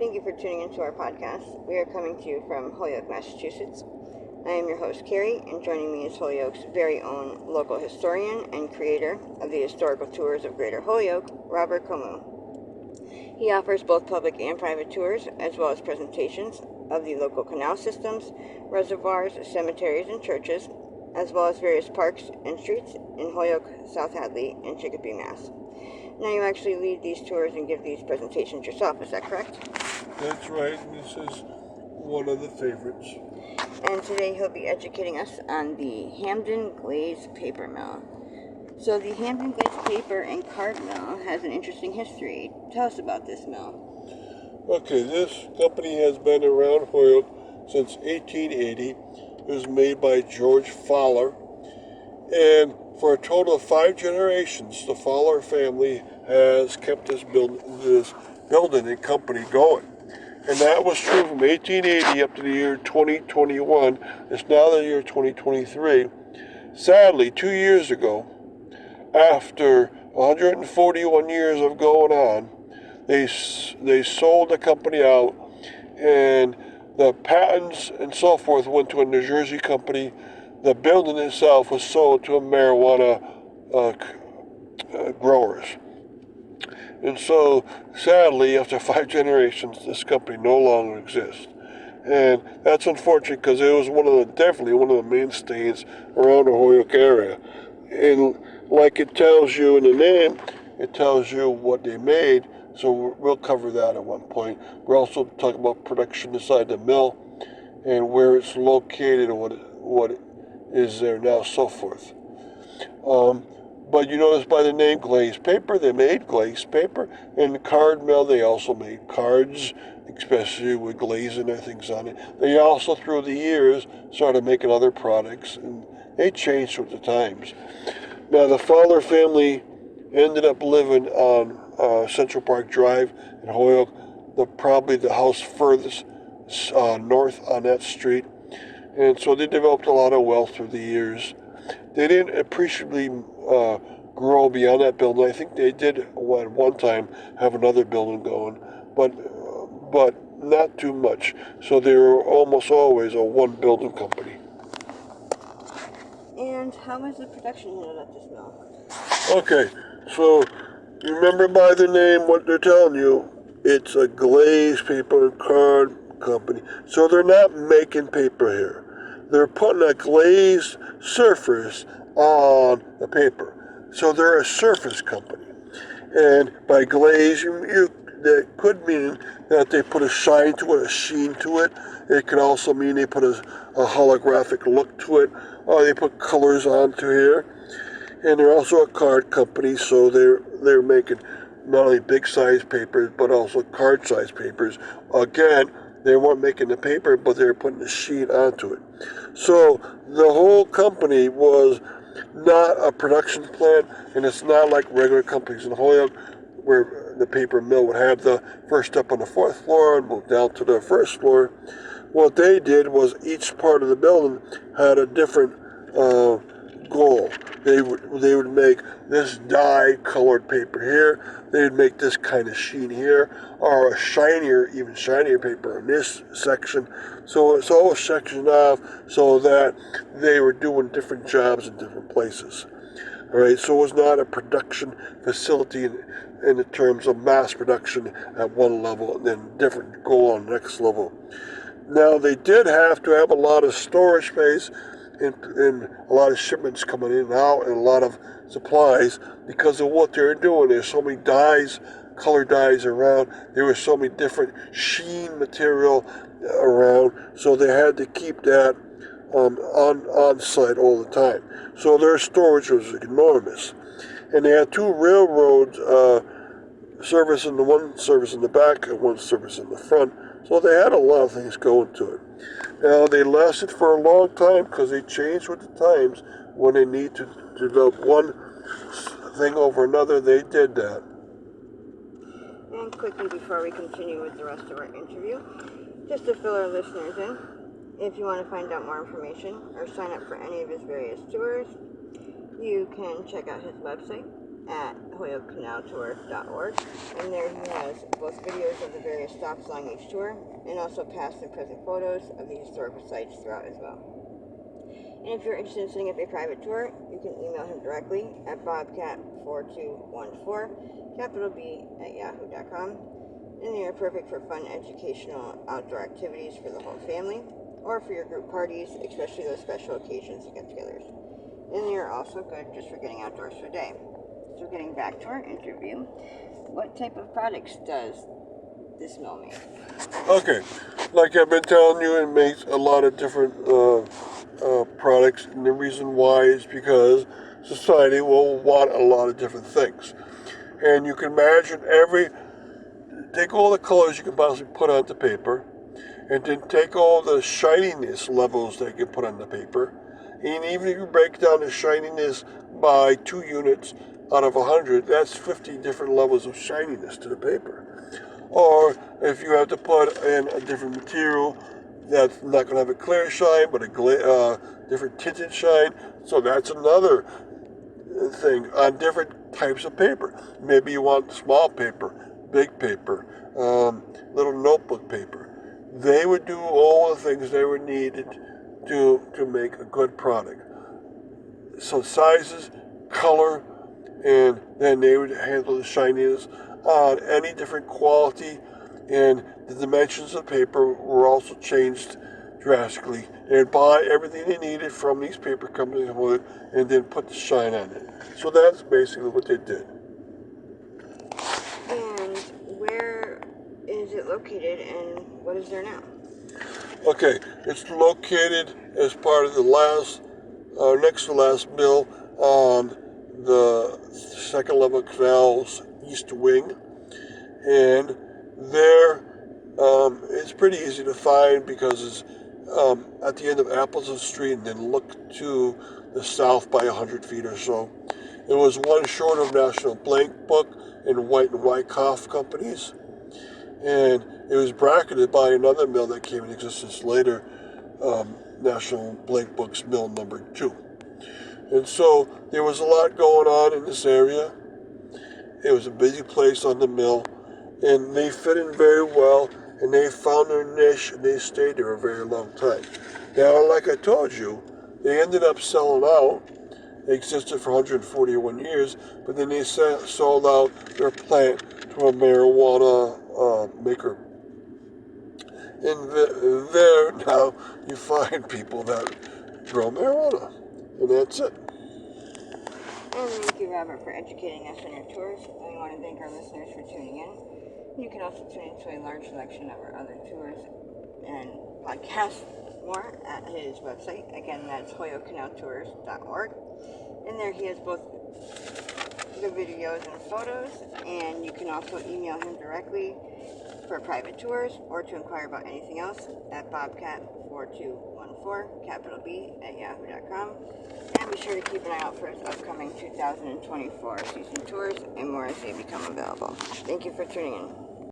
Thank you for tuning into our podcast. We are coming to you from Holyoke, Massachusetts. I am your host, Carrie, and joining me is Holyoke's very own local historian and creator of the historical tours of Greater Holyoke, Robert Comu. He offers both public and private tours, as well as presentations of the local canal systems, reservoirs, cemeteries, and churches, as well as various parks and streets in Holyoke, South Hadley, and Chicopee, Mass. Now you actually lead these tours and give these presentations yourself, is that correct? That's right, this is one of the favorites. And today he'll be educating us on the Hampden Glaze paper mill. So the Hampden Glaze paper and card mill has an interesting history. Tell us about this mill. Okay, this company has been around Holyoke since 1880. It was made by George Fowler, and for a total of 5 generations, the Fowler family has kept this building and company going. And that was true from 1880 up to the year 2021. It's now the year 2023. Sadly, 2 years ago, after 141 years of going on, they sold the company out, and the patents and so forth went to a New Jersey company. The building itself was sold to a marijuana growers. And so, sadly, after 5 generations, this company no longer exists. And that's unfortunate because it was definitely one of the mainstays around the Holyoke area. And like it tells you in the name, it tells you what they made. So we'll cover that at one point. We're also talking about production inside the mill and where it's located and what is there now, so forth. But you notice by the name Glaze Paper, they made glaze paper. And the card mill, they also made cards, especially with glazing and things on it. They also, through the years, started making other products, and they changed with the times. Now, the Fowler family ended up living on Central Park Drive in Holyoke, probably the house furthest north on that street. And so they developed a lot of wealth through the years. They didn't appreciably grow beyond that building. I think they did at one time have another building going, but not too much. So they were almost always a one-building company. And how was the production handled at this mill? Okay, so you remember by the name what they're telling you. It's a glaze paper and card company. So they're not making paper here. They're putting a glazed surface on the paper. So they're a surface company. And by glaze, that could mean that they put a shine to it, a sheen to it. It could also mean they put a holographic look to it, or they put colors onto here. And they're also a card company, so they're making not only big size papers, but also card size papers. Again, they weren't making the paper, but they were putting the sheet onto it. So the whole company was not a production plant, and it's not like regular companies in Holyoke, where the paper mill would have the first step on the 4th floor and move down to the 1st floor. What they did was each part of the building had a different goal. They would make this dye-colored paper here. They would make this kind of sheen here, or a even shinier paper in this section. So it's all sectioned off so that they were doing different jobs in different places. All right, so it was not a production facility in the terms of mass production at one level and then different go on the next level. Now, they did have to have a lot of storage space and a lot of shipments coming in and out and a lot of supplies because of what they were doing. There's so many dyes, color dyes around. There was so many different sheen material around, so they had to keep that on site all the time. So their storage was enormous. And they had 2 railroads servicing one service in the back and one service in the front. So they had a lot of things going to it. Now, they lasted for a long time because they changed with the times. When they need to develop one thing over another, they did that. And quickly before we continue with the rest of our interview, just to fill our listeners in, if you want to find out more information or sign up for any of his various tours, you can check out his website, at holyokecanaltour.org, and there he has both videos of the various stops along each tour and also past and present photos of the historical sites throughout as well. And if you're interested in setting up a private tour, you can email him directly at bobcat4214, capital B, at yahoo.com. And they are perfect for fun, educational, outdoor activities for the whole family, or for your group parties, especially those special occasions and get-togethers. And they are also good just for getting outdoors for a day. So getting back to our interview, what type of products does this mill make? Okay, like I've been telling you, it makes a lot of different products, and the reason why is because society will want a lot of different things. And you can imagine take all the colors you can possibly put onto paper, and then take all the shininess levels that you can put on the paper, and even if you break down the shininess by 2 units out of 100, that's 50 different levels of shininess to the paper. Or if you have to put in a different material that's not going to have a clear shine, but a different tinted shine, so that's another thing on different types of paper. Maybe you want small paper, big paper, little notebook paper. They would do all the things they were needed to make a good product. So sizes, color, and then they would handle the shininess on any different quality, and the dimensions of paper were also changed drastically. They'd buy everything they needed from these paper companies and then put the shine on it. So that's basically what they did. And where is it located, and what is there now? Okay, it's located as part of the next to last mill on the second level canal's east wing, and there it's pretty easy to find because it's at the end of Appleton Street, and then look to the south by 100 feet or so. It was one short of National Blank Book and White and Wyckoff companies, and it was bracketed by another mill that came in existence later, National Blank Book's mill number 2. And so there was a lot going on in this area. It was a busy place on the mill, and they fit in very well, and they found their niche, and they stayed there a very long time. Now, like I told you, they ended up selling out. They existed for 141 years, but then they sold out their plant to a marijuana maker. And there now you find people that grow marijuana, and that's it. And thank you, Robert, for educating us on your tours. And we want to thank our listeners for tuning in. You can also tune into a large selection of our other tours and podcasts more at his website. Again, that's holyokecanaltours.org. And there he has both the videos and photos, and you can also email him directly for private tours or to inquire about anything else at bobcat4214, capital B, at yahoo.com. And be sure to keep an eye out for his upcoming 2024 season tours and more as they become available. Thank you for tuning in.